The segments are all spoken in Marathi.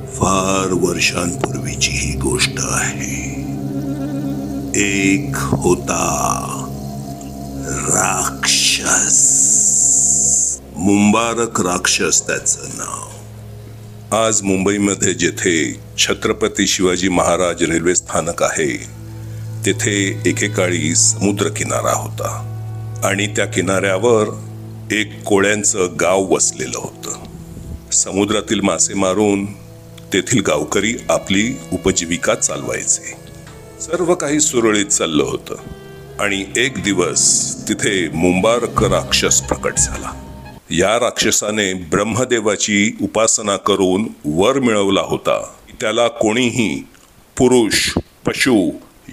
फार वर्षांपूर्वीची ही गोष्ट आहे। एक होता राक्षस, मुंबारक राक्षस त्याचं नाव। आज मुंबईमध्ये जेथे छत्रपती शिवाजी महाराज रेल्वे स्थानक आहे तेथे एकेकाळी समुद्र किनारा होता आणि त्या किनाऱ्यावर एक कोळ्यांचं गाव वसलेलं होतं। समुद्रातील मासे मारून तेथील गावकरी आपली उपजीविका चालवायचे। सर्व काही सुरळीत चाललं होतं आणि एक दिवस तिथे मुंबारक राक्षस प्रकट झाला। या राक्षसाने ब्रह्मदेवाची उपासना करून वर मिळवला होता। त्याला कोणीही पुरुष, पशु,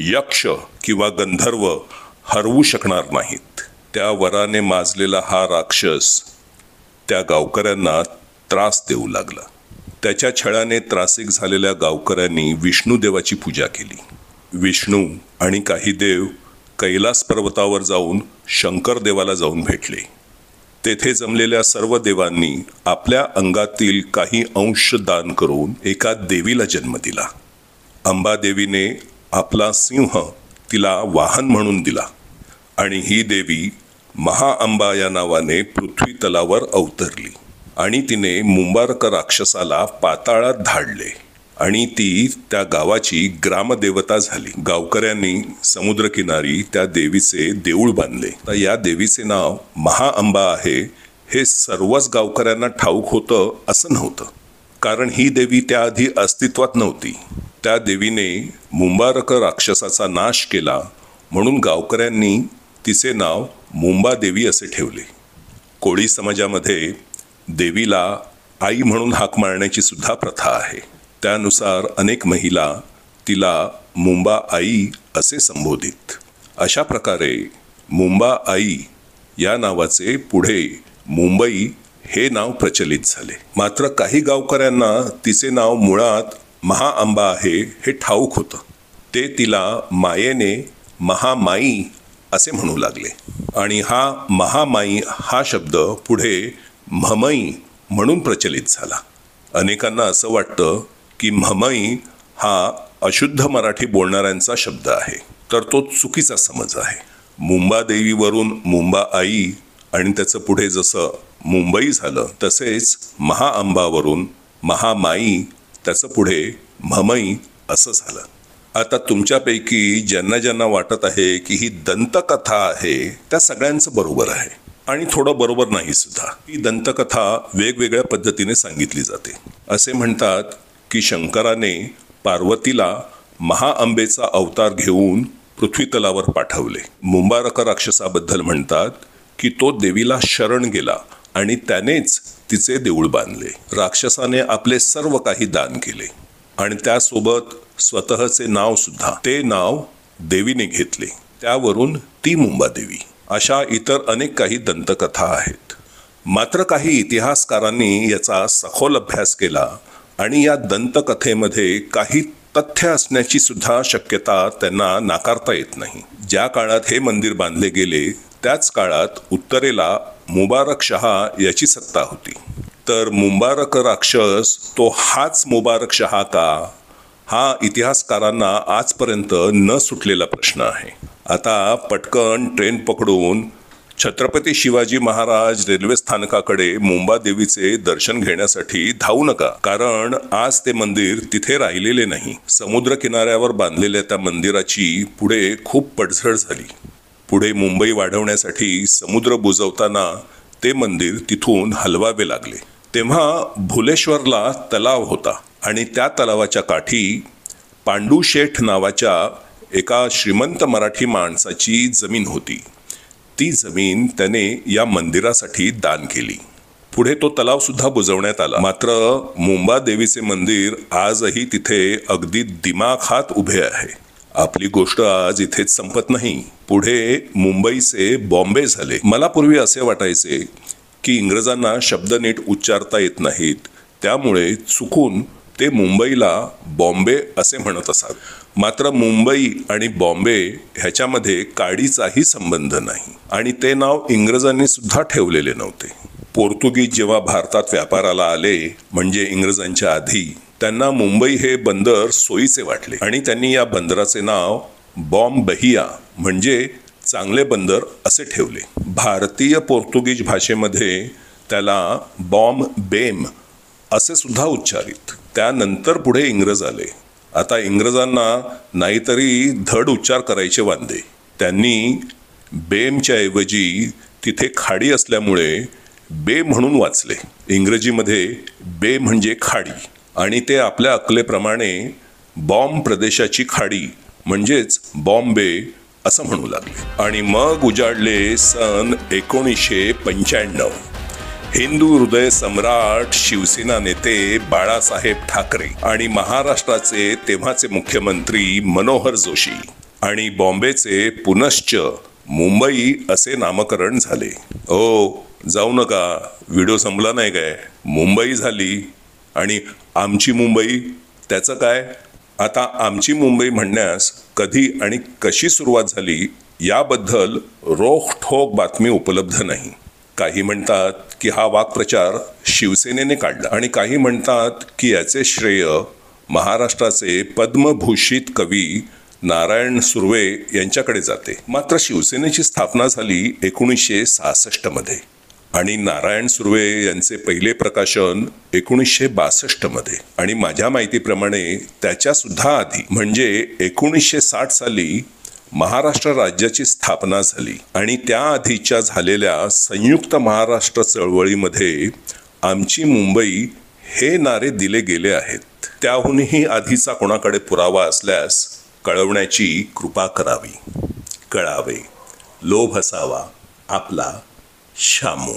यक्ष किंवा गंधर्व हरवू शकणार नाहीत। त्या वराने माजलेला हा राक्षस त्या गावकऱ्यांना त्रास देऊ लागला। त्याच्या छळाने त्रासिक झालेल्या गावकऱ्यांनी विष्णू देवाची पूजा केली। विष्णू आणि काही देव कैलास पर्वतावर जाऊन शंकर देवाला जाऊन भेटले। तेथे जमलेल्या सर्व देवांनी आपल्या अंगातील काही अंश दान करून एका देवीला जन्म दिला। अंबादेवीने आपला सिंह तिला वाहन म्हणून दिला आणि ही देवी महाअंबा या नावाने पृथ्वी तलावर अवतरली आणि तिने मुंबारक राक्षसाला पाताळात धाडले आणि ती त्या गावाची ग्रामदेवता झाली। गावकऱ्यांनी समुद्रकिनारी त्या देवीचे देऊळ बांधले। तर या देवीचे नाव महाअंबा आहे हे सर्वच गावकऱ्यांना ठाऊक होतं असं नव्हतं, कारण ही देवी त्याआधी अस्तित्वात नव्हती। त्या देवीने मुंबारक राक्षसाचा नाश केला म्हणून गावकऱ्यांनी तिचे नाव मुंबादेवी असे ठेवले। कोळी समाजामध्ये देवीला आई म्हणून हाक मारण्याची सुद्धा प्रथा आहे। त्यानुसार अनेक महिला तिला मुंबा आई असे संबोधित। अशा प्रकारे मुंबा आई या नावाचे पुढे मुंबई हे नाव प्रचलित झाले। मात्र काही गावकऱ्यांना तिचे नाव मुळात महाअंबा आहे हे ठाऊक होतं। ते तिला मायेने महामाई असे म्हणू लागले आणि हा महामाई हा शब्द पुढे म्हमई म्हणून प्रचलित झाला। अनेकांना असं वाटतं की म्हमई हा अशुद्ध मराठी बोलणाऱ्यांचा शब्द आहे, तर तो चुकीचा समज आहे। मुंबादेवीवरून मुंबा आई आणि त्याचं पुढे जसं मुंबई झालं तसेच महाअंबावरून महामाई त्याचं पुढे म्हमई असं झालं। आता तुमच्यापैकी ज्यांना ज्यांना वाटत आहे की ही दंतकथा आहे त्या सगळ्यांचं बरोबर आहे आणि थोडं बरोबर नाही सुद्धा। ही दंतकथा वेगवेगळ्या पद्धतीने सांगितली जाते। असे म्हणतात की शंकराने पार्वतीला महाअंबेचा अवतार घेऊन पृथ्वी तलावर पाठवले। मुंबारक राक्षसाबद्दल म्हणतात की तो देवीला शरण गेला आणि त्यानेच तिचे देऊळ बांधले। राक्षसाने आपले सर्व काही दान केले आणि त्यासोबत स्वतःचे नाव सुद्धा, ते नाव देवीने घेतले, त्यावरून ती मुंबादेवी। अशा इतर अनेक काही दंतकथा आहेत। मात्र काही इतिहासकारांनी याचा सखोल अभ्यास केला आणि या दंतकथेमध्ये काही तथ्य असण्याची सुद्धा शक्यता त्यांना नाकारता येत नाही। ज्या काळात हे मंदिर बांधले गेले त्याच काळात उत्तरेला मुबारक शहा याची सत्ता होती। तर मुंबारक राक्षस तो हाच मुबारक शहा का, हा इतिहासकारांना आजपर्यंत न सुटलेला प्रश्न आहे। आता पटकन ट्रेन पकडून छत्रपती शिवाजी महाराज रेल्वे स्थानकाकडे मुंबादेवीचे दर्शन घेण्यासाठी धावू नका, कारण आज ते मंदिर तिथे राहिलेले नाही। समुद्र किनाऱ्यावर बांधलेल्या त्या मंदिराची पुढे खूप पडझड झाली। पुढे मुंबई वाढवण्यासाठी समुद्र बुजवताना ते मंदिर तिथून हलवावे लागले। तेव्हा भुलेश्वरला तलाव होता आणि त्या तलावाच्या काठी पांडू शेठ नावाच्या एका श्रीमंत मराठी माणसाची जमीन होती। ती जमीन त्याने या मंदिरासाठी दान केली। पुढे तो तलाव सुद्धा बुजवण्यात आला। मात्र मुंबादेवीचे मंदिर आजही तिथे अगदी दिमाखात उभे आहे। आपली गोष्ट आज इथेच संपत नाही। पुढे मुंबईचे बॉम्बे झाले। मला पूर्वी असे वाटायचे की इंग्रजांना शब्द नीट उच्चारता येत नाहीत, त्यामुळे चुकून ते मुंबईला बॉम्बे असे म्हणत असतात। मात्र मुंबई आणि बॉम्बे ह्याच्यामध्ये काडीचाही संबंध नाही आणि ते नाव इंग्रजांनी सुद्धा ठेवलेले नव्हते। पोर्तुगीज जेव्हा भारतात व्यापाराला आले, म्हणजे इंग्रजांच्या आधी, त्यांना मुंबई हे बंदर सोयीचे वाटले आणि त्यांनी या बंदराचे नाव बॉम्ब बहिया म्हणजे चांगले बंदर असे ठेवले. भारतीय पोर्तुगीज भाषेमध्ये त्याला बॉम्ब बेम असे सुद्धा उच्चारित. त्यानंतर पुढे इंग्रज आले. आता इंग्रजांना नाहीतरी धड उच्चार करायचे वांदे. त्यांनी बेमच्या ऐवजी तिथे खाडी असल्यामुळे बे म्हणून वाचले. इंग्रजीमध्ये बे म्हणजे खाडी आणि ते आपल्या अकलेप्रमाणे बॉम्ब प्रदेशाची खाडी म्हणजेच बॉम्बे असं म्हणू लागले. आणि मग उजाडले सन 1995. हिंदू हृदय सम्राट शिवसेना नेते बाळासाहेब ठाकरे आणि महाराष्ट्राचे तेव्हाचे मुख्यमंत्री मनोहर जोशी आणि बॉम्बेचे पुनश्च मुंबई असे नामकरण झाले. जाऊ नका, व्हिडिओ संपला नाही काय. मुंबई झाली आणि आमची मुंबई त्याचं काय. आता आमची मुंबई म्हणण्यास कधी आणि कशी सुरुवात झाली याबद्दल रोखठोक बातमी उपलब्ध नाही. काही म्हणतात की हा वाक्प्रचार शिवसेनेने काढला आणि काही म्हणतात की याचे श्रेय महाराष्ट्राचे पद्मभूषित कवी नारायण सुर्वे यांच्याकडे जाते. मात्र शिवसेनेची स्थापना झाली 1966 मध्ये आणि नारायण सुर्वे यांचे पहिले प्रकाशन 1962 मध्ये आणि माझ्या माहितीप्रमाणे त्याच्या सुद्धा आधी म्हणजे 1960 साली महाराष्ट्र राज्याची स्थापना झाली आणि त्याआधीच्या झालेल्या संयुक्त महाराष्ट्र चळवळीमध्ये आमची मुंबई हे नारे दिले गेले आहेत. त्याहूनही आधीचा कोणाकडे पुरावा असल्यास कळवण्याची कृपा करावी. कळावे. लोभ असावा आपला शामू.